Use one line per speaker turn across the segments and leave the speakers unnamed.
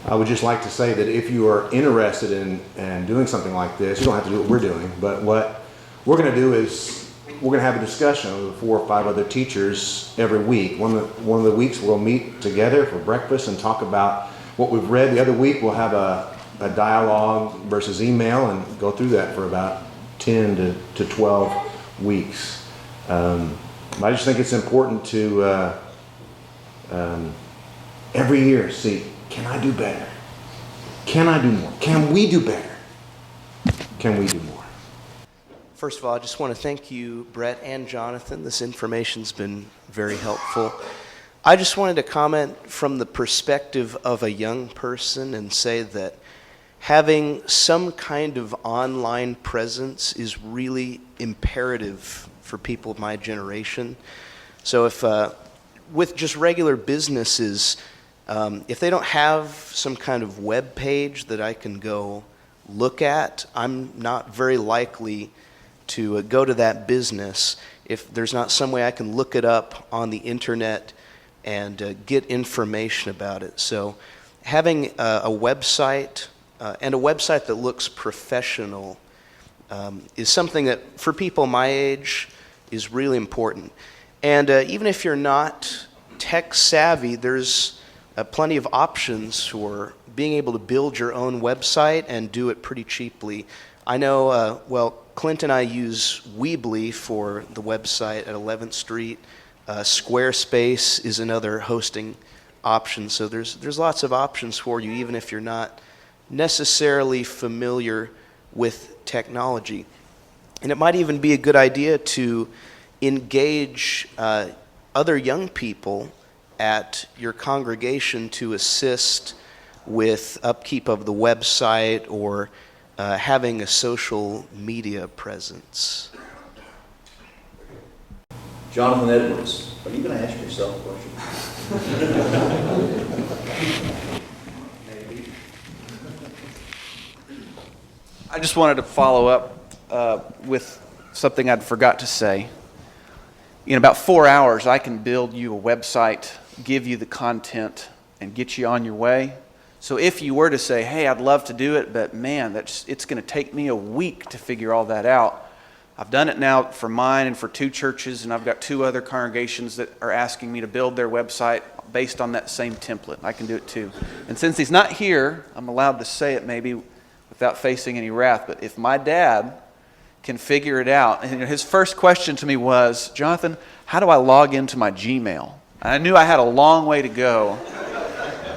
I would just like to say that if you are interested in doing something like this, you don't have to do what we're doing, but what we're going to do is we're going to have a discussion with 4 or 5 other teachers every week. One of the weeks we'll meet together for breakfast and talk about what we've read. The other week we'll have a dialogue versus email and go through that for about 10 to 12 weeks. I just think it's important to every year see, can I do better? Can I do more? Can we do better? Can we do more?
First of all, I just want to thank you, Brett and Jonathan. This information's been very helpful. I just wanted to comment from the perspective of a young person and say that having some kind of online presence is really imperative for people of my generation. So if with just regular businesses, if they don't have some kind of web page that I can go look at, I'm not very likely to go to that business if there's not some way I can look it up on the internet and get information about it. So having a website and a website that looks professional is something that for people my age is really important. And even if you're not tech savvy, there's plenty of options for being able to build your own website and do it pretty cheaply. I know, Clint and I use Weebly for the website at 11th Street. Squarespace is another hosting option. So there's lots of options for you, even if you're not necessarily familiar with technology. And it might even be a good idea to engage other young people at your congregation to assist with upkeep of the website or having a social media presence.
Jonathan Edwards, are you going to ask yourself a question? Maybe.
I just wanted to follow up with something I'd forgot to say. In about 4 hours, I can build you a website, give you the content, and get you on your way. So if you were to say, hey, I'd love to do it, but man, it's going to take me a week to figure all that out. I've done it now for mine and for 2 churches, and I've got 2 other congregations that are asking me to build their website based on that same template. I can do it too. And since he's not here, I'm allowed to say it maybe without facing any wrath, but if my dad can figure it out, and his first question to me was, Jonathan, how do I log into my Gmail? And I knew I had a long way to go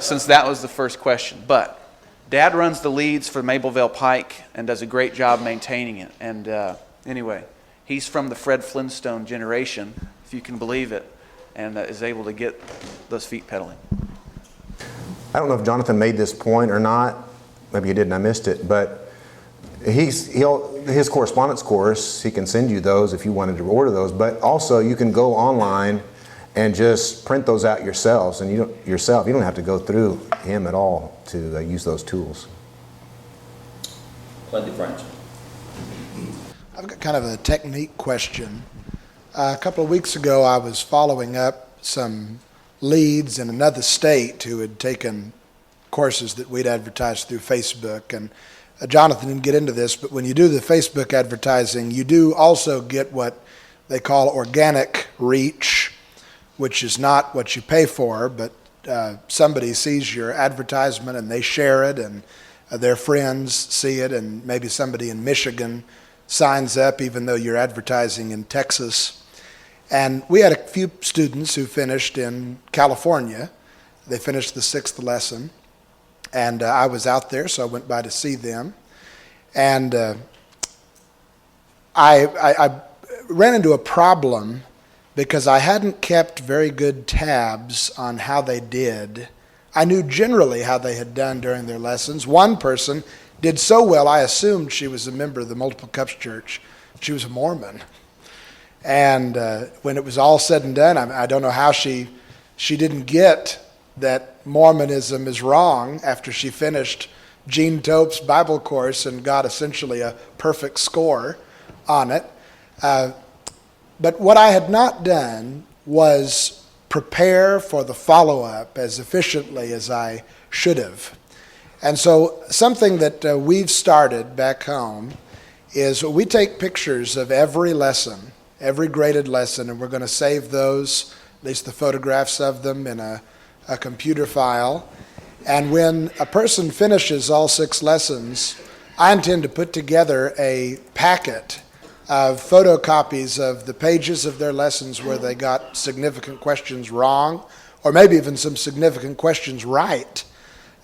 since that was the first question. But Dad runs the leads for Mableville Pike and does a great job maintaining it. And anyway, he's from the Fred Flintstone generation, if you can believe it, and is able to get those feet pedaling.
I don't know if Jonathan made this point or not. Maybe he did and I missed it. But his correspondence course, he can send you those if you wanted to order those. But also you can go online and just print those out yourselves, and you don't have to go through him at all to use those tools.
Plenty friends.
I've got kind of a technique question. A couple of weeks ago, I was following up some leads in another state who had taken courses that we'd advertised through Facebook. And Jonathan didn't get into this, but when you do the Facebook advertising, you do also get what they call organic reach, which is not what you pay for, but somebody sees your advertisement and they share it, and their friends see it, and maybe somebody in Michigan signs up even though you're advertising in Texas. And we had a few students who finished in California. They finished the 6th lesson, and I was out there, so I went by to see them. And I ran into a problem because I hadn't kept very good tabs on how they did. I knew generally how they had done during their lessons. One person did so well, I assumed she was a member of the Multiple Cups Church. She was a Mormon. And when it was all said and done, I don't know how she didn't get that Mormonism is wrong after she finished Gene Tope's Bible course and got essentially a perfect score on it. But what I had not done was prepare for the follow-up as efficiently as I should have. And so something that we've started back home is we take pictures of every lesson, every graded lesson, and we're going to save those, at least the photographs of them, in a computer file. And when a person finishes all 6 lessons, I intend to put together a packet of photocopies of the pages of their lessons where they got significant questions wrong, or maybe even some significant questions right,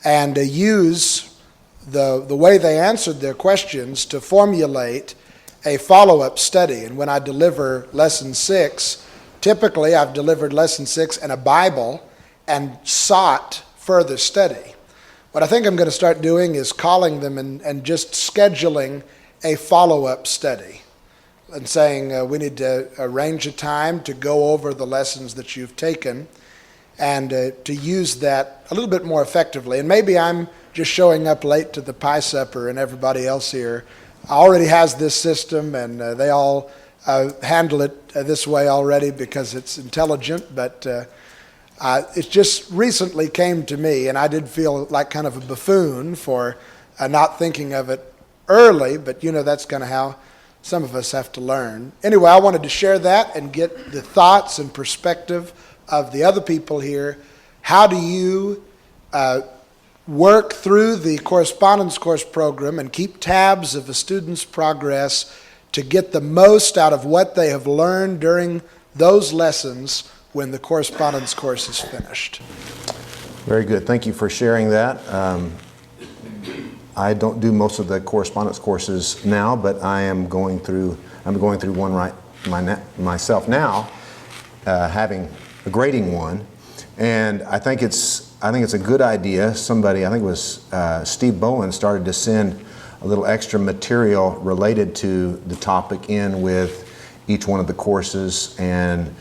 and use the way they answered their questions to formulate a follow-up study. And when I deliver lesson 6, typically I've delivered lesson 6 and a Bible and sought further study. What I think I'm going to start doing is calling them and just scheduling a follow-up study and saying we need to arrange a time to go over the lessons that you've taken and to use that a little bit more effectively. And maybe I'm just showing up late to the pie supper and everybody else here already has this system and they all handle it this way already because it's intelligent, but it just recently came to me, and I did feel like kind of a buffoon for not thinking of it early, but that's kind of how some of us have to learn. Anyway, I wanted to share that and get the thoughts and perspective of the other people here. How do you work through the correspondence course program and keep tabs of a student's progress to get the most out of what they have learned during those lessons when the correspondence course is finished?
Very good. Thank you for sharing that. I don't do most of the correspondence courses now, but I'm going through one myself now, having a grading one, and I think it's a good idea. Somebody, I think it was Steve Bowen, started to send a little extra material related to the topic in with each one of the courses, and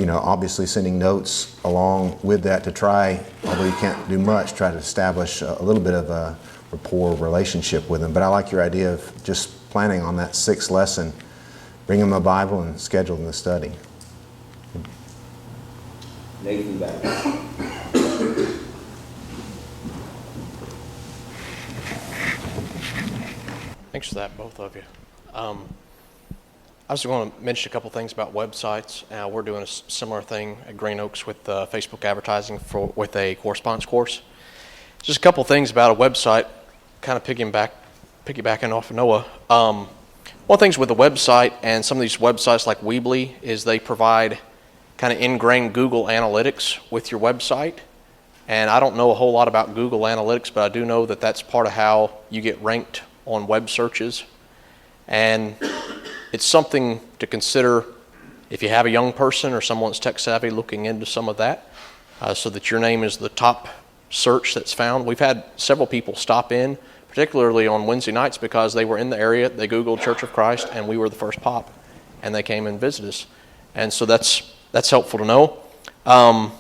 obviously sending notes along with that to try, although you can't do much, try to establish a little bit of a rapport relationship with them. But I like your idea of just planning on that 6th lesson, bring them a Bible and scheduling the study.
Nathan back.
Thanks for that, both of you. I was going to mention a couple things about websites. We're doing a similar thing at Green Oaks with Facebook advertising with a correspondence course. Just a couple things about a website, kind of piggybacking off of Noah. One of the things with the website and some of these websites like Weebly is they provide kind of ingrained Google Analytics with your website. And I don't know a whole lot about Google Analytics, but I do know that that's part of how you get ranked on web searches. And it's something to consider if you have a young person or someone that's tech savvy, looking into some of that so that your name is the top search that's found. We've had several people stop in, particularly on Wednesday nights, because they were in the area, they Googled Church of Christ, and we were the first pop, and they came and visited us. And so that's helpful to know. Kind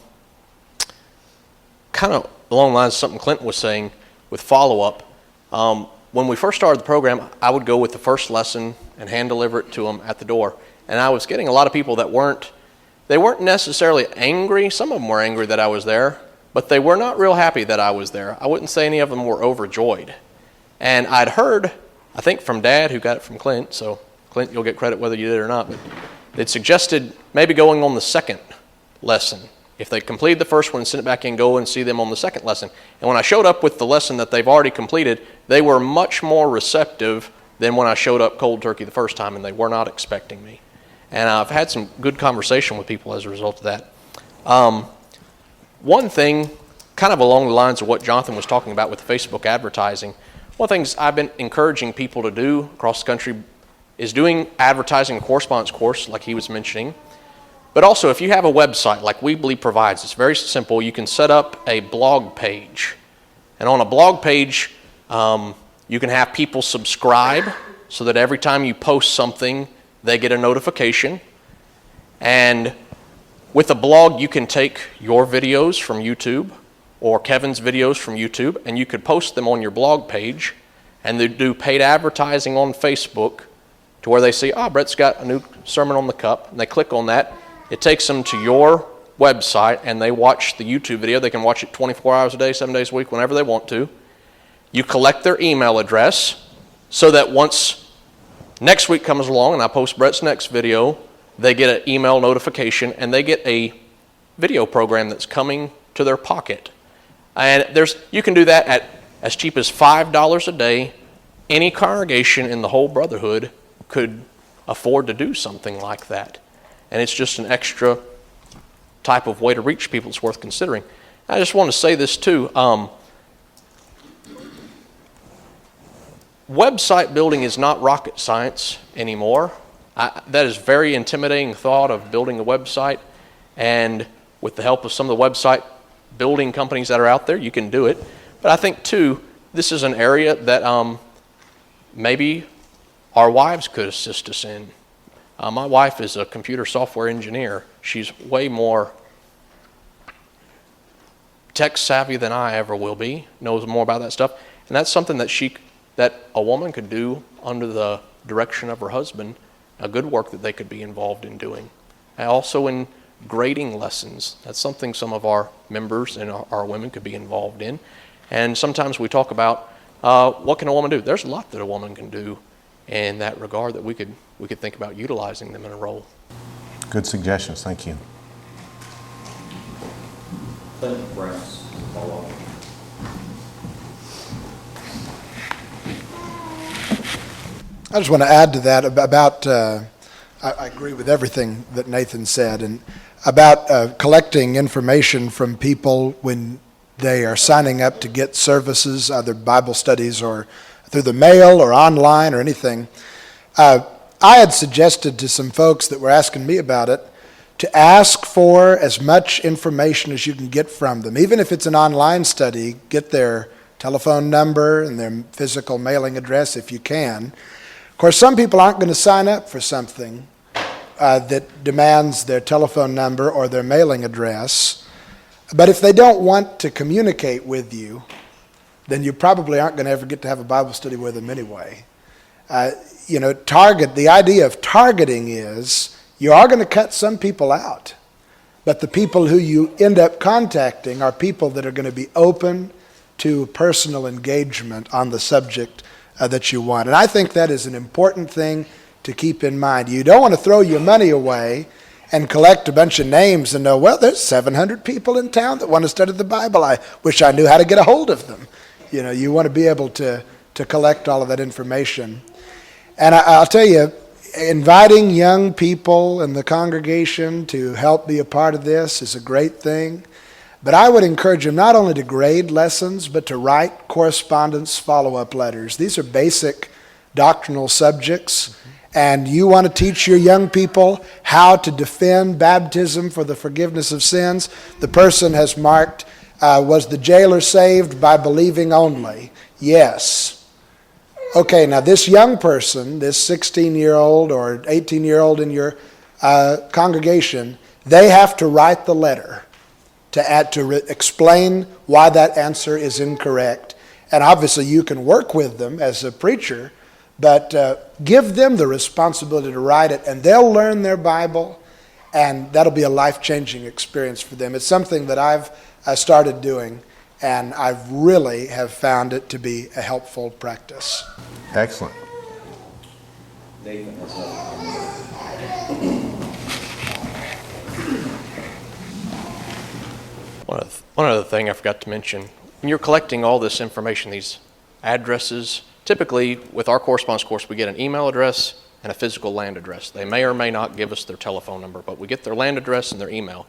of along the lines of something Clinton was saying with follow-up, when we first started the program, I would go with the first lesson and hand deliver it to them at the door. And I was getting a lot of people that weren't necessarily angry. Some of them were angry that I was there, but they were not real happy that I was there. I wouldn't say any of them were overjoyed. And I'd heard, I think from Dad, who got it from Clint, so Clint, you'll get credit whether you did it or not, but they'd suggested maybe going on the second lesson. If they completed the first one, send it back in, go and see them on the second lesson. And when I showed up with the lesson that they've already completed, they were much more receptive than when I showed up cold turkey the first time, and they were not expecting me. And I've had some good conversation with people as a result of that. One thing, kind of along the lines of what Jonathan was talking about with Facebook advertising, one of the things I've been encouraging people to do across the country is doing advertising correspondence course, like he was mentioning. But also, if you have a website like Weebly provides, it's very simple. You can set up a blog page. And on a blog page, you can have people subscribe so that every time you post something, they get a notification. And with a blog, you can take your videos from YouTube or Kevin's videos from YouTube, and you could post them on your blog page, and they do paid advertising on Facebook to where they see, Brett's got a new sermon on the cup, and they click on that. It takes them to your website, and they watch the YouTube video. They can watch it 24 hours a day, 7 days a week, whenever they want to. You collect their email address so that once next week comes along and I post Brett's next video, they get an email notification and they get a video program that's coming to their pocket. And you can do that at as cheap as $5 a day. Any congregation in the whole brotherhood could afford to do something like that. And it's just an extra type of way to reach people that's worth considering. I just want to say this too. Website building is not rocket science anymore. That is very intimidating thought of building a website, and with the help of some of the website building companies that are out there, you can do it. But I think too, this is an area that maybe our wives could assist us in. My wife is a computer software engineer. She's way more tech savvy than I ever will be, knows more about that stuff. And that's something that a woman could do under the direction of her husband, a good work that they could be involved in doing. And also in grading lessons. That's something some of our members and our women could be involved in. And sometimes we talk about what can a woman do? There's a lot that a woman can do in that regard that we could think about utilizing them in a role.
Good suggestions. Thank you.
Clint Brents, follow up.
I just want to add to that about I agree with everything that Nathan said, and about collecting information from people when they are signing up to get services, either Bible studies or through the mail or online or anything. I had suggested to some folks that were asking me about it to ask for as much information as you can get from them. Even if it's an online study, get their telephone number and their physical mailing address if you can. Of course, some people aren't going to sign up for something that demands their telephone number or their mailing address. But if they don't want to communicate with you, then you probably aren't going to ever get to have a Bible study with them anyway. The idea of targeting is you are going to cut some people out. But the people who you end up contacting are people that are going to be open to personal engagement on the subject that you want. And I think that is an important thing to keep in mind. You don't want to throw your money away and collect a bunch of names and know, well, there's 700 people in town that want to study the Bible. I wish I knew how to get a hold of them. You want to be able to collect all of that information. And I'll tell you, inviting young people in the congregation to help be a part of this is a great thing. But I would encourage them not only to grade lessons, but to write correspondence follow-up letters. These are basic doctrinal subjects. And you want to teach your young people how to defend baptism for the forgiveness of sins. The person has marked, was the jailer saved by believing only? Yes. Okay, now this young person, this 16-year-old or 18-year-old in your congregation, they have to write the letter to explain why that answer is incorrect. And obviously you can work with them as a preacher, but give them the responsibility to write it, and they'll learn their Bible, and that'll be a life-changing experience for them. It's something that I've started doing, and I really have found it to be a helpful practice.
Excellent.
Nathan has
One other thing I forgot to mention. When you're collecting all this information, these addresses, typically with our correspondence course, we get an email address and a physical land address. They may or may not give us their telephone number, but we get their land address and their email.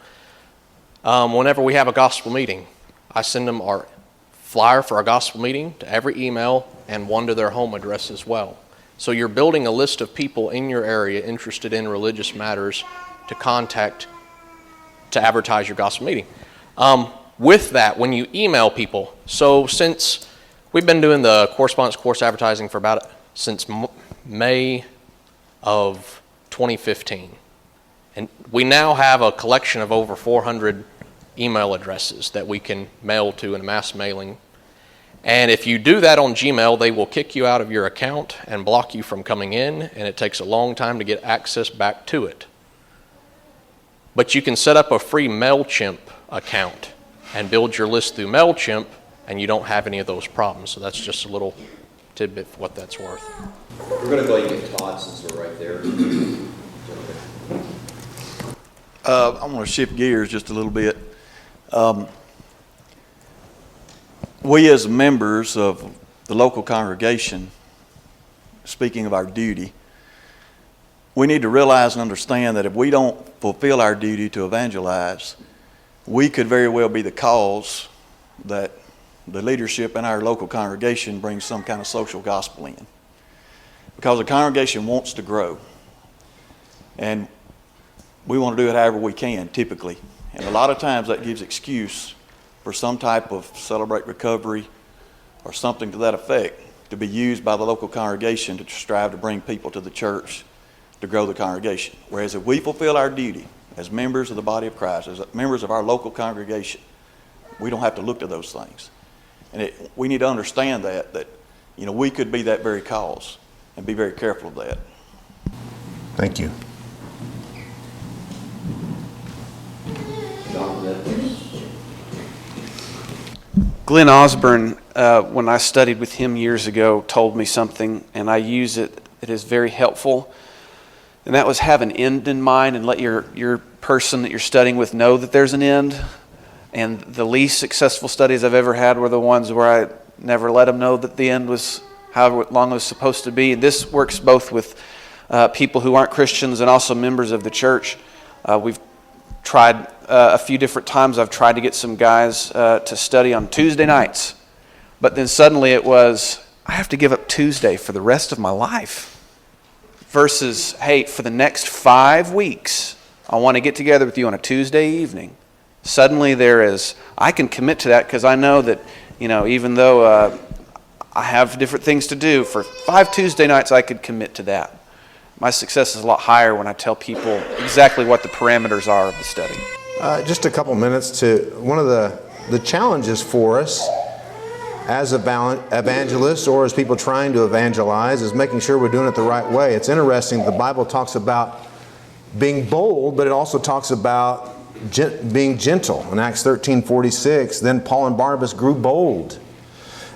Whenever we have a gospel meeting, I send them our flyer for our gospel meeting to every email and one to their home address as well. So you're building a list of people in your area interested in religious matters to contact to advertise your gospel meeting. With that, when you email people, so since we've been doing the correspondence course advertising for since May of 2015, and we now have a collection of over 400 email addresses that we can mail to in a mass mailing. And if you do that on Gmail, they will kick you out of your account and block you from coming in, and it takes a long time to get access back to it. But you can set up a free MailChimp account and build your list through MailChimp and you don't have any of those problems. So that's just a little tidbit for what that's worth.
We're going to go ahead and get Todd since we're right there.
I want to shift gears just a little bit. We as members of the local congregation, speaking of our duty, we need to realize and understand that if we don't fulfill our duty to evangelize, we could very well be the cause that the leadership in our local congregation brings some kind of social gospel in. Because the congregation wants to grow. And we want to do it however we can, typically. And a lot of times that gives excuse for some type of Celebrate Recovery or something to that effect to be used by the local congregation to strive to bring people to the church to grow the congregation. Whereas if we fulfill our duty as members of the body of Christ, as members of our local congregation, we don't have to look to those things. And we need to understand that we could be that very cause and be very careful of that.
Thank you.
Glenn Osborne, when I studied with him years ago, told me something, and I use it. It is very helpful. And that was have an end in mind and let your person that you're studying with know that there's an end. And the least successful studies I've ever had were the ones where I never let them know that the end was however long it was supposed to be. And this works both with people who aren't Christians and also members of the church. We've tried a few different times. I've tried to get some guys to study on Tuesday nights. But then suddenly it was, I have to give up Tuesday for the rest of my life. Versus, hey, for the next 5 weeks, I want to get together with you on a Tuesday evening. Suddenly there is, I can commit to that because I know that, even though I have different things to do, for 5 Tuesday nights I could commit to that. My success is a lot higher when I tell people exactly what the parameters are of the study.
Just a couple minutes to one of the challenges for us as evangelists or as people trying to evangelize is making sure we're doing it the right way. It's interesting, the Bible talks about being bold, but it also talks about being gentle. In Acts 13:46, then Paul and Barnabas grew bold.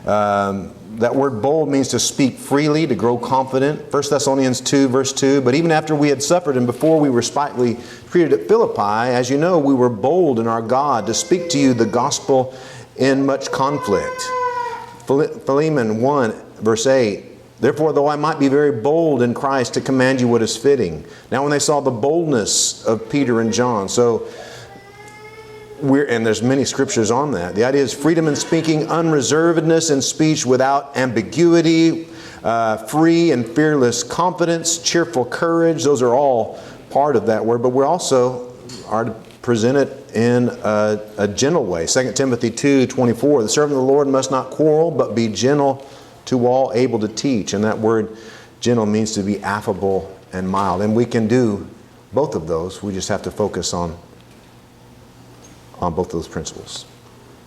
That word bold means to speak freely, to grow confident. 1 Thessalonians 2, verse 2, but even after we had suffered and before we were spitefully treated at Philippi, as you know, we were bold in our God to speak to you the gospel in much conflict. Philemon 1, verse 8, therefore, though I might be very bold in Christ to command you what is fitting. Now when they saw the boldness of Peter and John, and there's many scriptures on that. The idea is freedom in speaking, unreservedness in speech without ambiguity, free and fearless confidence, cheerful courage. Those are all part of that word, but we also are to present it in a gentle way. 2 Timothy 2:24, the servant of the Lord must not quarrel, but be gentle to all, able to teach. And that word gentle means to be affable and mild. And we can do both of those. We just have to focus on both those principles.